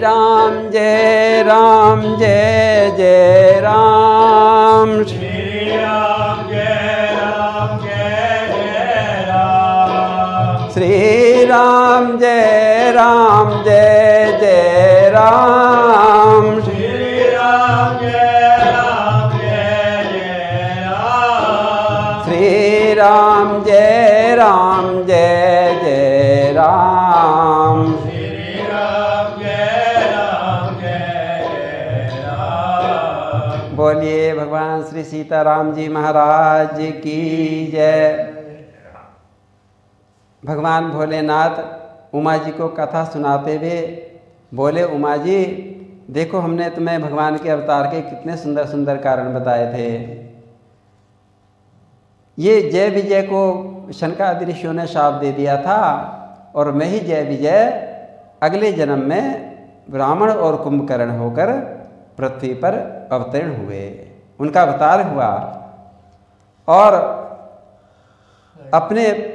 राम जय राम जय जय राम। श्री राम जय जय राम। श्री राम जय जय राम। श्री राम जय जय राम। श्री राम जय जय राम। श्री राम जय जय राम। बोलिए भगवान श्री सीताराम जी महाराज की जय। भगवान भोलेनाथ उमा जी को कथा सुनाते हुए बोले, उमा जी देखो हमने तुम्हें भगवान के अवतार के कितने सुंदर सुंदर कारण बताए थे। ये जय विजय को शनकादि ऋषियों ने शाप दे दिया था और मैं ही जय विजय अगले जन्म में ब्राह्मण और कुंभकर्ण होकर पृथ्वी पर अवतीर्ण हुए। उनका अवतार हुआ और अपने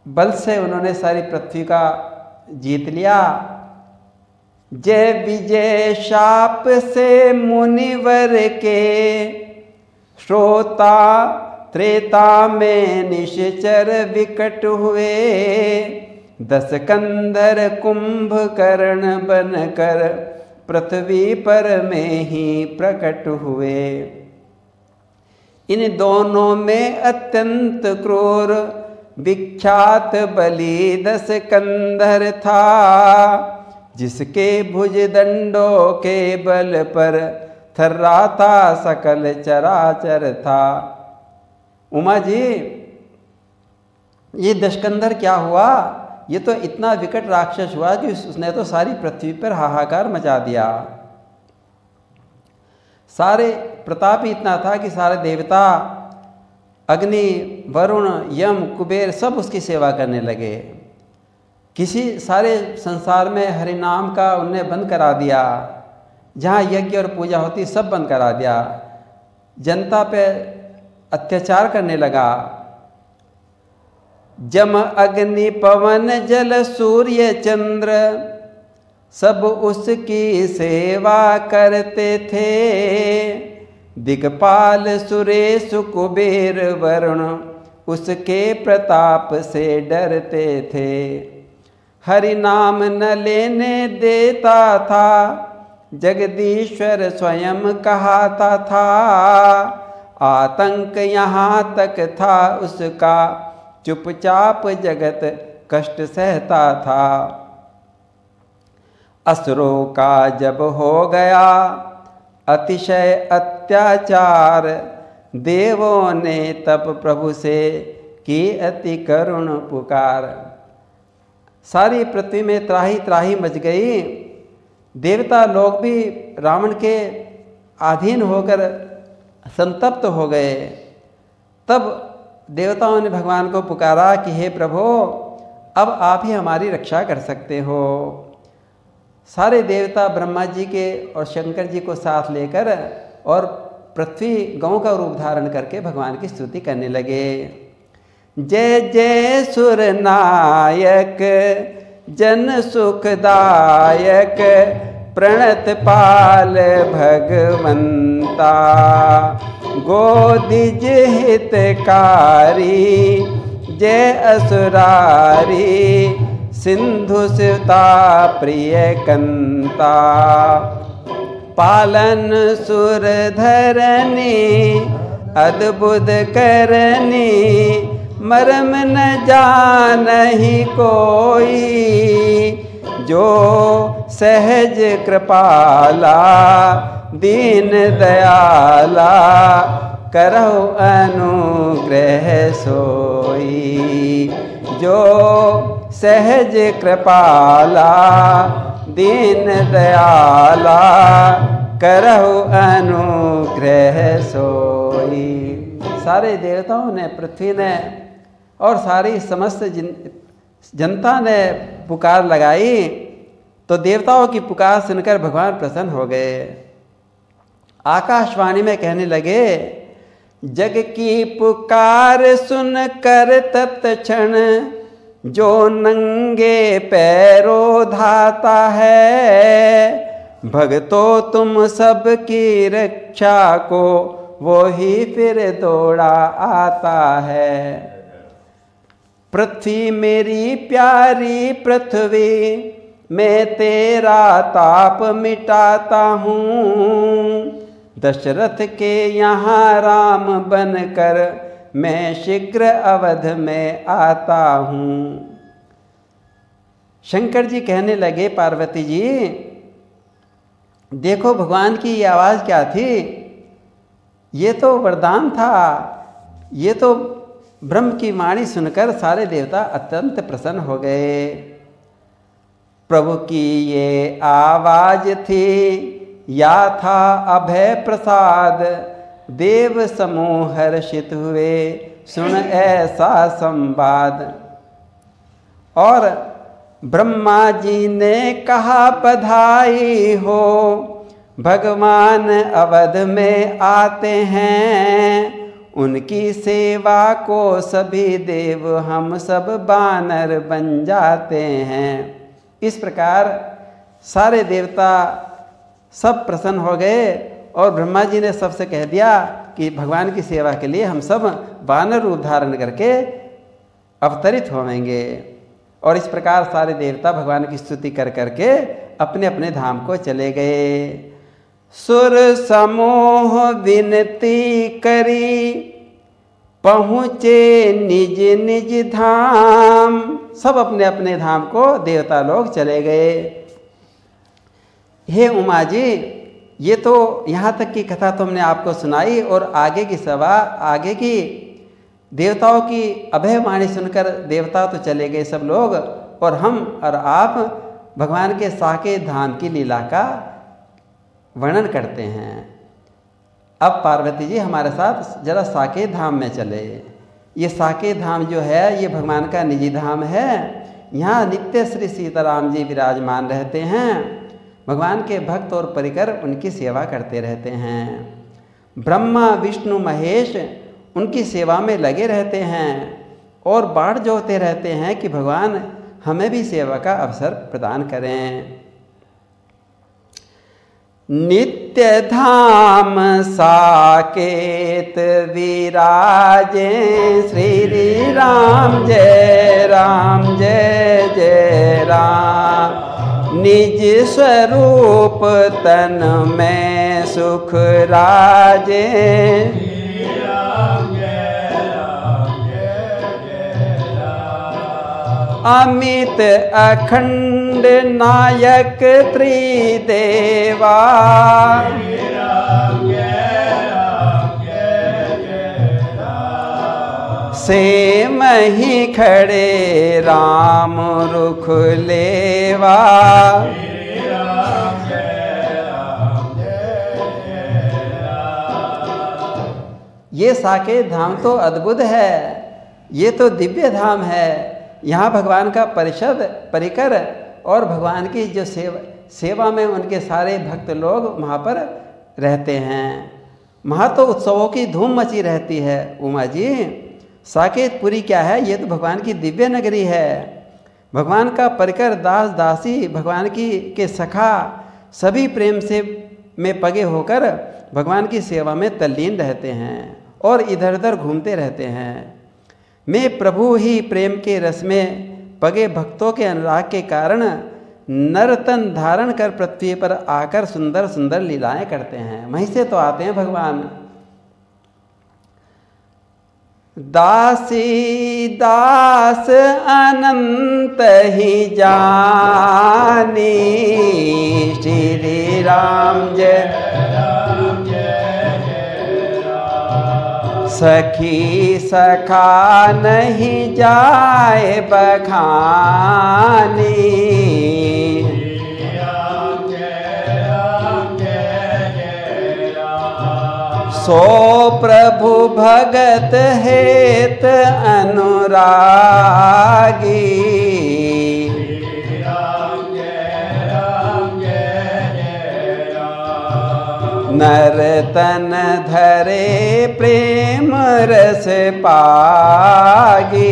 बल से उन्होंने सारी पृथ्वी का जीत लिया। जय विजय शाप से मुनिवर के श्रोता त्रेता में निश्चर विकट हुए। 10 कंधर कुंभकर्ण बनकर पृथ्वी पर में ही प्रकट हुए। इन दोनों में अत्यंत क्रूर विख्यात बलि 10 कंधर था, जिसके भुजदंडों के बल पर थर्राता सकल चराचर था। उमा जी ये दशकंधर क्या हुआ? ये तो इतना विकट राक्षस हुआ कि उसने तो सारी पृथ्वी पर हाहाकार मचा दिया। सारे प्रताप ही इतना था कि सारे देवता अग्नि वरुण यम कुबेर सब उसकी सेवा करने लगे। किसी सारे संसार में हरि नाम का उनने बंद करा दिया। जहाँ यज्ञ और पूजा होती सब बंद करा दिया। जनता पे अत्याचार करने लगा। जम अग्नि पवन जल सूर्य चंद्र सब उसकी सेवा करते थे। दिक्पाल सुरेश कुबेर वरुण उसके प्रताप से डरते थे। हरि नाम न लेने देता था, जगदीश्वर स्वयं कहाता था। आतंक यहाँ तक था उसका, चुपचाप जगत कष्ट सहता था। असुरों का जब हो गया अतिशय अत्याचार, देवों ने तब प्रभु से की अति करुण पुकार। सारी पृथ्वी में त्राही त्राही मच गई। देवता लोग भी रावण के अधीन होकर संतप्त हो गए। तब देवताओं ने भगवान को पुकारा कि हे प्रभु, अब आप ही हमारी रक्षा कर सकते हो। सारे देवता ब्रह्मा जी के और शंकर जी को साथ लेकर और पृथ्वी गौ का रूप धारण करके भगवान की स्तुति करने लगे। जय जय सुर नायक जन सुखदायक, प्रणत पाल भगवंता। गोदिज हितकारी जय असुरारी, सिंधु सिता प्रिय कंता। पालन सुर धरनी अद्भुत करनी, मरम न जानहि कोई। जो सहज कृपाला दीन दयाला, करहु अनुग्रह सोई। जो सहज कृपाला दीन दयाला, करहु अनुग्रह सोई। सारे देवताओं ने, पृथ्वी ने और सारी समस्त जनता ने पुकार लगाई तो देवताओं की पुकार सुनकर भगवान प्रसन्न हो गए। आकाशवाणी में कहने लगे, जग की पुकार सुन कर तत्क्षण जो नंगे पैरों धाता है, भक्तों तुम सबकी रक्षा को वो ही फिर दौड़ा आता है। पृथ्वी मेरी प्यारी पृथ्वी, मैं तेरा ताप मिटाता हूँ। दशरथ के यहाँ राम बनकर मैं शीघ्र अवध में आता हूँ। शंकर जी कहने लगे, पार्वती जी देखो भगवान की ये आवाज़ क्या थी, ये तो वरदान था, ये तो ब्रह्म की वाणी सुनकर सारे देवता अत्यंत प्रसन्न हो गए। प्रभु की ये आवाज थी, या था अभय प्रसाद, देव समूह हर्षित हुए सुन ऐसा संवाद। और ब्रह्मा जी ने कहा बधाई हो, भगवान अवध में आते हैं, उनकी सेवा को सभी देव हम सब बानर बन जाते हैं। इस प्रकार सारे देवता सब प्रसन्न हो गए और ब्रह्मा जी ने सबसे कह दिया कि भगवान की सेवा के लिए हम सब वानर रूप धारण करके अवतरित होवेंगे। और इस प्रकार सारे देवता भगवान की स्तुति कर करके अपने अपने धाम को चले गए। सुर समूह विनती करी, पहुँचे निज निज धाम। सब अपने अपने धाम को देवता लोग चले गए। हे उमा जी, ये तो यहाँ तक की कथा तो हमने आपको सुनाई, और आगे की सभा, आगे की देवताओं की अभय वाणी सुनकर देवता तो चले गए सब लोग, और हम और आप भगवान के साकेत धाम की लीला का वर्णन करते हैं। अब पार्वती जी हमारे साथ जरा साकेत धाम में चले। ये साकेत धाम जो है ये भगवान का निजी धाम है। यहाँ नित्य श्री सीताराम जी विराजमान रहते हैं। भगवान के भक्त और परिकर उनकी सेवा करते रहते हैं। ब्रह्मा विष्णु महेश उनकी सेवा में लगे रहते हैं और बाट जोहते रहते हैं कि भगवान हमें भी सेवा का अवसर प्रदान करें। नित्य धाम साकेत विराजे, श्री राम जय राम जय जय राम। निज स्वरूप तन में सुख राजे, अमित अखंड नायक त्रिदेवा। से मही खड़े राम रुख लेवा। ये साकेत धाम तो अद्भुत है, ये तो दिव्य धाम है। यहाँ भगवान का परिषद परिकर और भगवान की जो सेवा में उनके सारे भक्त लोग वहाँ पर रहते हैं। वहाँ तो उत्सवों की धूम मची रहती है। उमा जी, साकेतपुरी क्या है? ये तो भगवान की दिव्य नगरी है। भगवान का परिकर दास दासी भगवान की के सखा सभी प्रेम से में पगे होकर भगवान की सेवा में तल्लीन रहते हैं और इधर उधर घूमते रहते हैं। मैं प्रभु ही प्रेम के रस में पगे भक्तों के अनुराग के कारण नर तन धारण कर पृथ्वी पर आकर सुंदर सुंदर लीलाएं करते हैं। वहीं से तो आते हैं भगवान। दासी दास अनंत ही जानी, श्री राम जय सखी सखा नहीं जाए बखानी। सो प्रभु भगत हेत अनुरागी, नर तन धरे प्रेम रस पागी।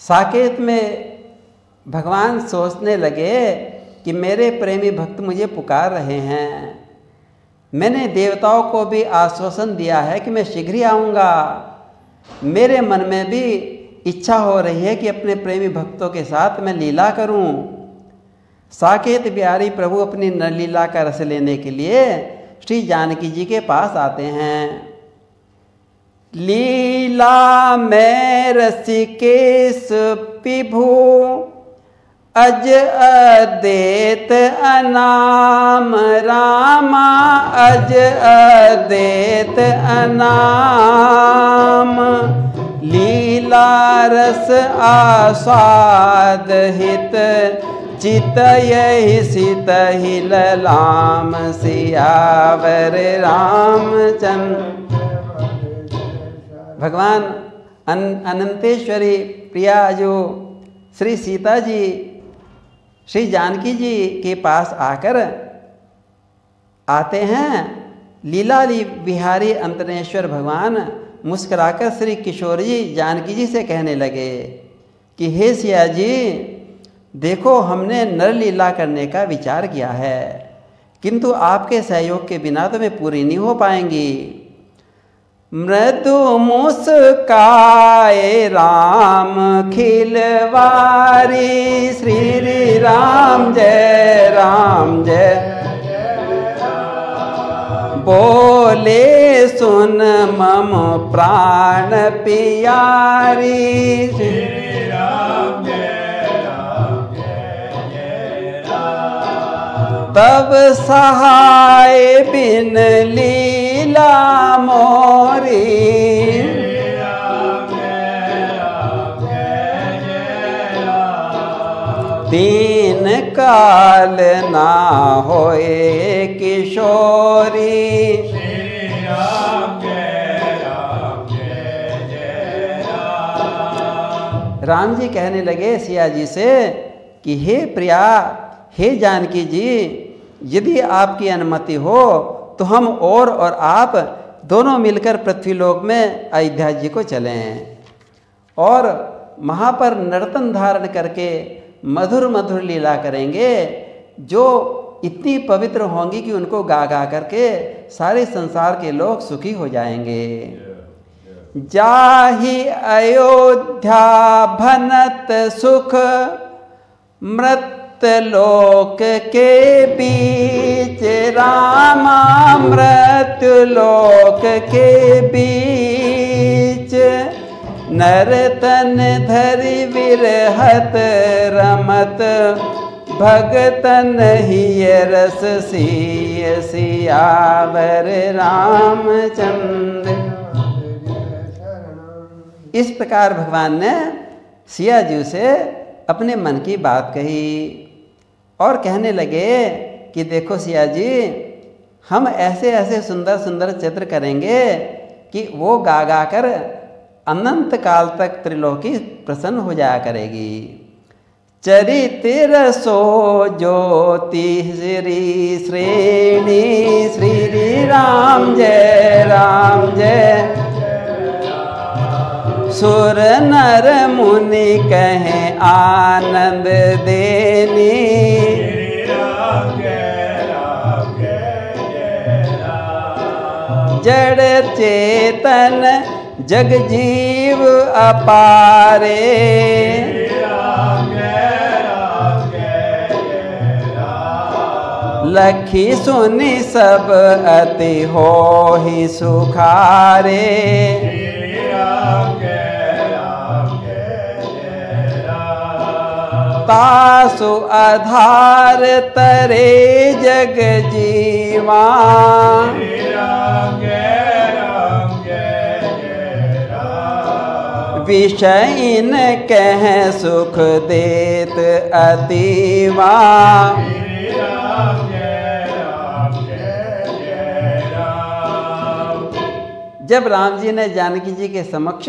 साकेत में भगवान सोचने लगे कि मेरे प्रेमी भक्त मुझे पुकार रहे हैं, मैंने देवताओं को भी आश्वासन दिया है कि मैं शीघ्र ही आऊँगा, मेरे मन में भी इच्छा हो रही है कि अपने प्रेमी भक्तों के साथ मैं लीला करूं। साकेत बिहारी प्रभु अपनी नरलीला का रस लेने के लिए श्री जानकी जी के पास आते हैं। लीला में रसिकेश पिभु अज अदेत अनाम रामा अज अदेत अनाम लीला रस आस्वाद हित चित यही सित ही ललाम सियावर रामचंद्र। भगवान अनंतेश्वरी प्रिया जो श्री सीता जी श्री जानकी जी के पास आकर आते हैं, लीला बिहारी अंतरेश्वर भगवान मुस्कुराकर श्री किशोर जी जानकी जी से कहने लगे कि हे सिया जी, देखो हमने नर लीला करने का विचार किया है, किंतु आपके सहयोग के बिना तो वे पूरी नहीं हो पाएंगी। मृदु मुस्काए राम खिलवारी श्री राम जय बोले सुन मम प्राण पियारी श्री राम जय राम। तब सहाय बिन लीला मोरी श्री राम जय राम। दीन काल ना होए किशोरी श्री राम जय राम। राम जी कहने लगे सिया जी से कि हे प्रिया, हे जानकी जी, यदि आपकी अनुमति हो तो हम और आप दोनों मिलकर पृथ्वीलोक में अयोध्या जी को चलें और वहाँ पर नर्तन धारण करके मधुर मधुर लीला करेंगे, जो इतनी पवित्र होंगी कि उनको गा गा करके सारे संसार के लोग सुखी हो जाएंगे। जाहि अयोध्या भनत सुख मृत लोक के बीच रामा मृत्यु लोक के बीच नरतन धरि विरहत रमत भगतन ही रस सीय सियावर रामचंद्र। इस प्रकार भगवान ने सिया जी से अपने मन की बात कही और कहने लगे कि देखो सिया जी, हम ऐसे ऐसे सुंदर सुंदर चित्र करेंगे कि वो गा गा कर अनंत काल तक त्रिलोकी प्रसन्न हो जाया करेगी। चरित्र सो ज्योति श्री श्रेणी श्री राम जय सुर नर मुनि कहे आनंद देनी श्री राम जय राम। जड़ चेतन जग जीव अपारे श्री राम जय राम। लखी सुनि सब अति हो ही सुखारे श्री राम जय राम। तासु आधार तरे जग जीवा श्री राम जय विषयन कह सुख देत अतीवा। श्री राम जय राम। जब राम जी ने जानकी जी के समक्ष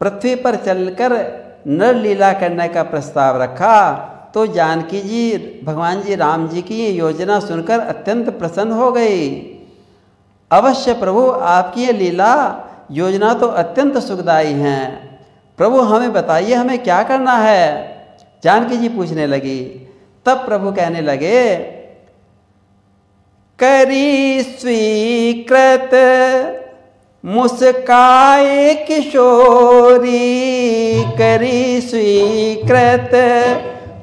पृथ्वी पर चलकर नर लीला करने का प्रस्ताव रखा तो जानकी जी भगवान जी राम जी की ये योजना सुनकर अत्यंत प्रसन्न हो गई। अवश्य प्रभु, आपकी ये लीला योजना तो अत्यंत सुखदायी हैं, प्रभु हमें बताइए हमें क्या करना है। जानकी जी पूछने लगी। तब प्रभु कहने लगे, करी स्वीकृत मुस्काए किशोरी, करी स्वीकृत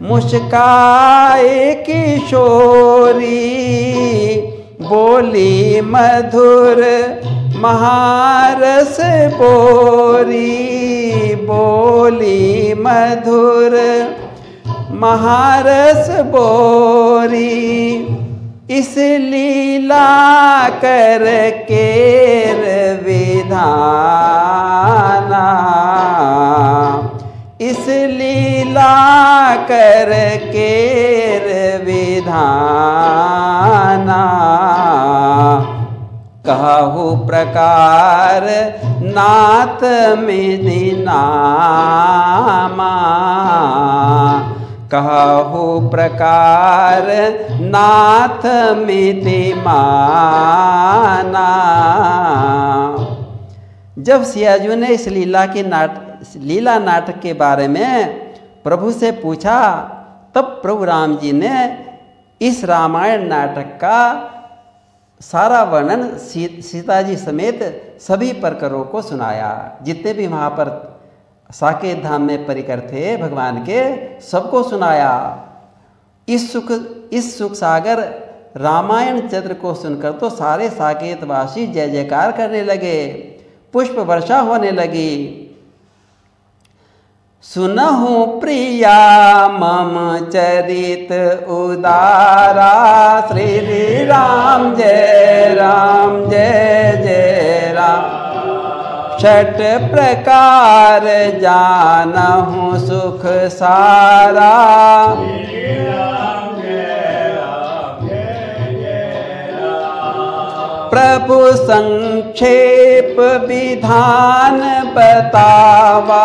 मुस्काए किशोरी, बोली मधुर महारस बोरी, बोली मधुर महारस बोरी, इस लीला कर केर विधाना, इस लीला कर केर विधाना, कहु प्रकार नाथ मिनि नामा, कहु प्रकार नाथ मिति माना। जब सियाजू ने इस लीला नाटक के बारे में प्रभु से पूछा, तब प्रभु राम जी ने इस रामायण नाटक का सारा वर्णन सीता जी समेत सभी परकरों को सुनाया। जितने भी वहाँ पर साकेत धाम में परिकर थे भगवान के, सबको सुनाया। इस सुख सागर रामायण चंद्र को सुनकर तो सारे साकेतवासी जय जयकार करने लगे, पुष्प वर्षा होने लगी। सुनहु प्रिया मम चरित उदारा, श्री राम जय जय राम, छठ प्रकार जानहु सुख सारा, प्रभु संक्षेप विधान बतावा,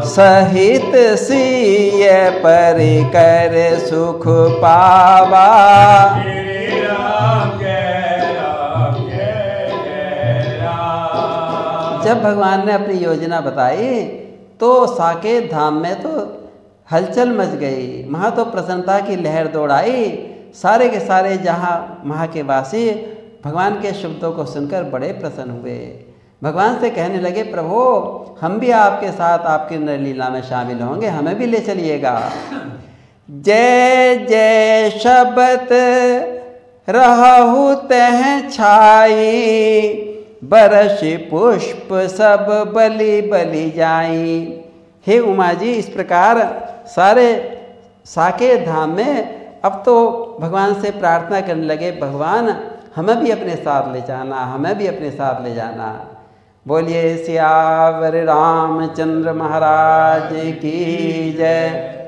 सहित सिय परिकर सुख पावा। जब भगवान ने अपनी योजना बताई तो साकेत धाम में तो हलचल मच गई, वहाँ तो प्रसन्नता की लहर दौड़ आई। सारे के सारे जहाँ वहाँ के वासी भगवान के शब्दों को सुनकर बड़े प्रसन्न हुए। भगवान से कहने लगे, प्रभु हम भी आपके साथ आपकी नरलीला में शामिल होंगे, हमें भी ले चलिएगा। जय जय शब्द रहु तह छाई, बरस पुष्प सब बलि बलि जाई। हे उमा जी, इस प्रकार सारे साकेत धाम में अब तो भगवान से प्रार्थना करने लगे, भगवान हमें भी अपने साथ ले जाना, हमें भी अपने साथ ले जाना। बोलिए सियावर रामचंद्र महाराज की जय।